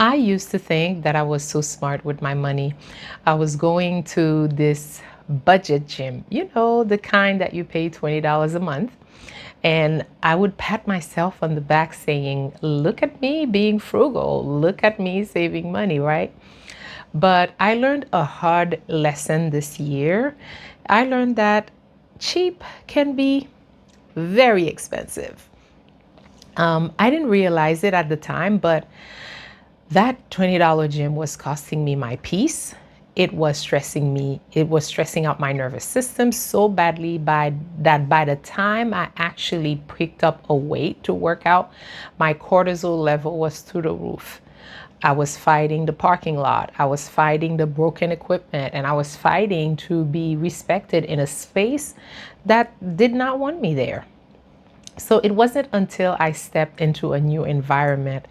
I used to think that I was so smart with my money. I was going to this budget gym, the kind that you pay $20 a month. And I would pat myself on the back saying, look at me being frugal, look at me saving money, right? But I learned a hard lesson this year. I learned that cheap can be very expensive. I didn't realize it at the time, but that $20 gym was costing me my peace. It was stressing me. It was stressing out my nervous system so badly by the time I actually picked up a weight to work out, my cortisol level was through the roof. I was fighting the parking lot. I was fighting the broken equipment, and I was fighting to be respected in a space that did not want me there. So it wasn't until I stepped into a new environment,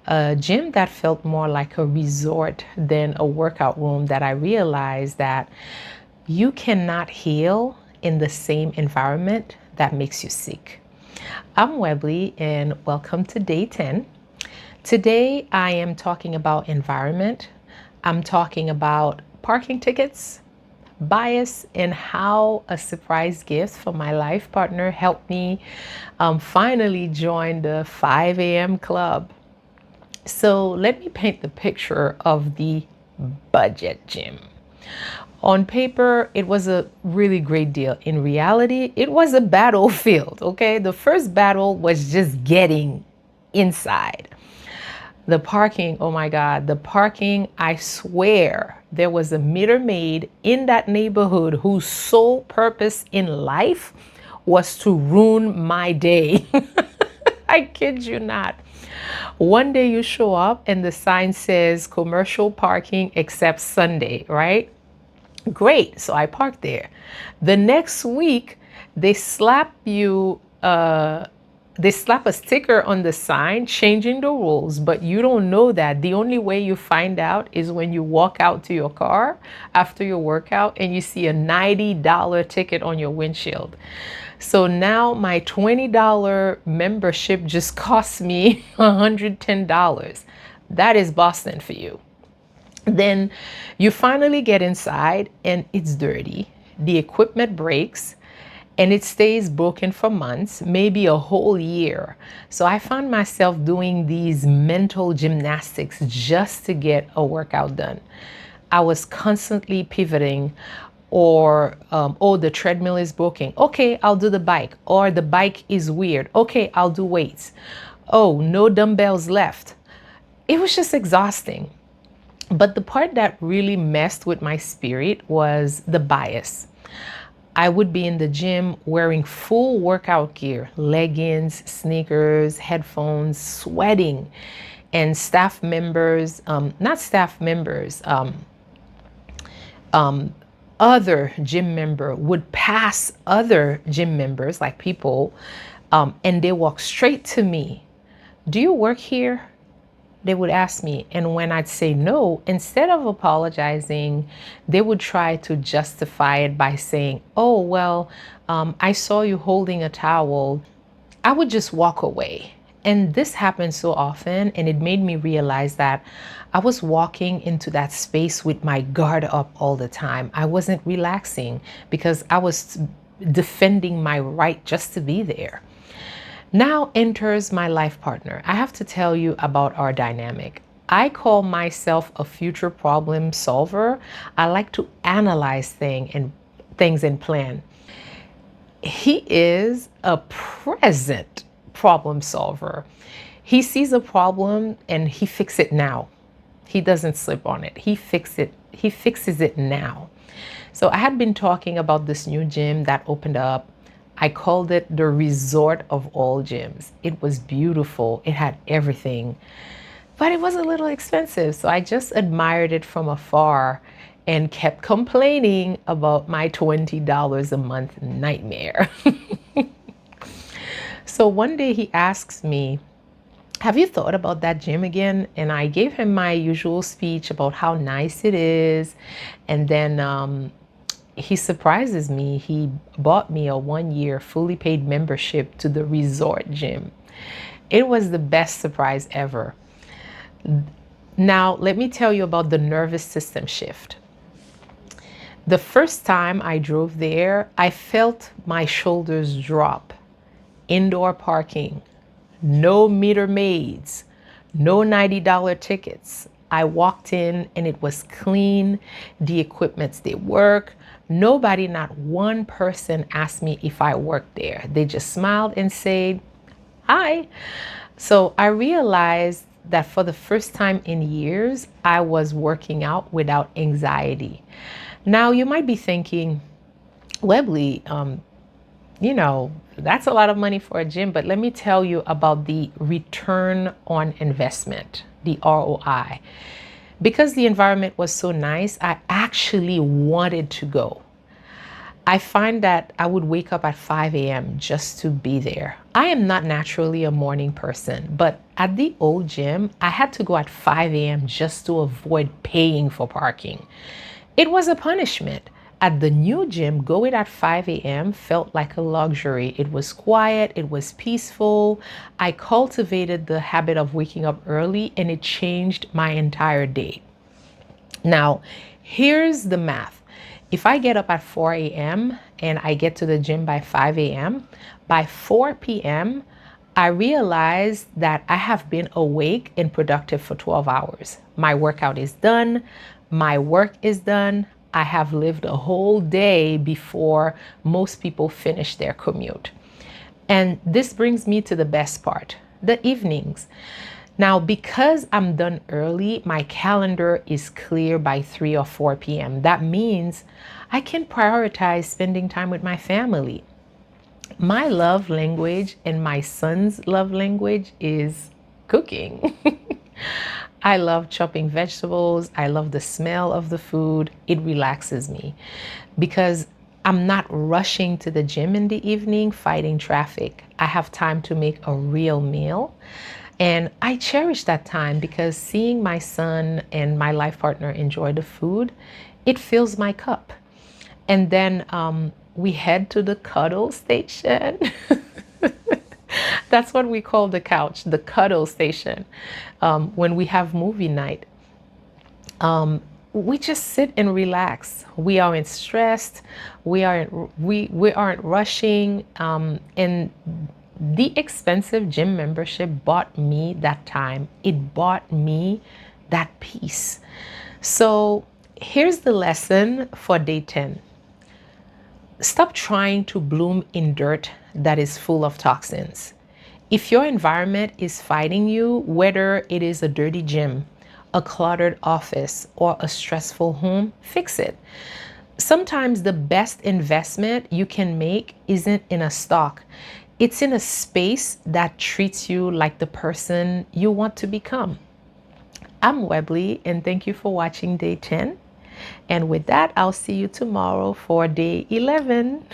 a gym that felt more like a resort than a workout room, that I realized that you cannot heal in the same environment that makes you sick. I'm Webley, and welcome to day 10. Today, I am talking about environment. I'm talking about parking tickets, bias, and how a surprise gift from my life partner helped me finally join the 5 a.m. club. So let me paint the picture of the budget gym. On paper, it was a really great deal. In reality, it was a battlefield, okay? The first battle was just getting inside. The parking, oh my God, the parking, I swear there was a meter maid in that neighborhood whose sole purpose in life was to ruin my day. I kid you not. One day you show up and the sign says commercial parking except Sunday, right? Great. So I parked there. The next week, they slap you, they slap a sticker on the sign changing the rules, but you don't know that. The only way you find out is when you walk out to your car after your workout and you see a $90 ticket on your windshield. So now my $20 membership just cost me $110. That is Boston for you. Then you finally get inside and it's dirty. The equipment breaks and it stays broken for months, maybe a whole year. So I found myself doing these mental gymnastics just to get a workout done. I was constantly pivoting, or oh, the treadmill is broken. Okay, I'll do the bike. Or the bike is weird. Okay, I'll do weights. Oh, no dumbbells left. It was just exhausting. But the part that really messed with my spirit was the bias. I would be in the gym wearing full workout gear, leggings, sneakers, headphones, sweating, and staff members, not staff members, other gym member would pass other gym members, like people, and they walk straight to me. Do you work here? They would ask me. And when I'd say no, instead of apologizing, they would try to justify it by saying, oh, well, I saw you holding a towel. I would just walk away. And this happened so often, and it made me realize that I was walking into that space with my guard up all the time. I wasn't relaxing because I was defending my right just to be there. Now enters my life partner. I have to tell you about our dynamic. I call myself a future problem solver. I like to analyze things and plan. He is a present problem solver. He sees a problem and he fixes it now. He doesn't slip on it. He fixes it now. So I had been talking about this new gym that opened up. I called it the resort of all gyms. It was beautiful. It had everything, but it was a little expensive. So I just admired it from afar and kept complaining about my $20 a month nightmare. So one day he asks me, have you thought about that gym again? And I gave him my usual speech about how nice it is. And then he surprises me. He bought me a 1-year fully paid membership to the resort gym. It was the best surprise ever. Now, let me tell you about the nervous system shift. The first time I drove there, I felt my shoulders drop. Indoor parking, no meter maids, no $90 tickets. I walked in and it was clean. The equipments, they work. Nobody, not one person asked me if I worked there. They just smiled and said, hi. So I realized that for the first time in years, I was working out without anxiety. Now you might be thinking, Webley, that's a lot of money for a gym, but let me tell you about the return on investment, the ROI. Because the environment was so nice, I actually wanted to go. I find that I would wake up at 5 a.m. just to be there. I am not naturally a morning person, but at the old gym, I had to go at 5 a.m. just to avoid paying for parking. It was a punishment. At the new gym, going at 5 a.m. felt like a luxury. It was quiet, it was peaceful. I cultivated the habit of waking up early and it changed my entire day. Now, here's the math. If I get up at 4 a.m. and I get to the gym by 5 a.m., by 4 p.m., I realize that I have been awake and productive for 12 hours. My workout is done. My work is done. I have lived a whole day before most people finish their commute. And this brings me to the best part, the evenings. Now, because I'm done early, my calendar is clear by 3 or 4 p.m. That means I can prioritize spending time with my family. My love language and my son's love language is cooking. I love chopping vegetables. I love the smell of the food. It relaxes me because I'm not rushing to the gym in the evening, fighting traffic. I have time to make a real meal. And I cherish that time because seeing my son and my life partner enjoy the food, it fills my cup. And then we head to the cuddle station. That's what we call the couch, the cuddle station. When we have movie night, we just sit and relax. We aren't stressed. We aren't rushing. And the expensive gym membership bought me that time. It bought me that peace. So here's the lesson for day 10. Stop trying to bloom in dirt that is full of toxins. If your environment is fighting you, whether it is a dirty gym, a cluttered office, or a stressful home, fix it. Sometimes the best investment you can make isn't in a stock. It's in a space that treats you like the person you want to become. I'm Webley, and thank you for watching day 10. And with that, I'll see you tomorrow for day 11.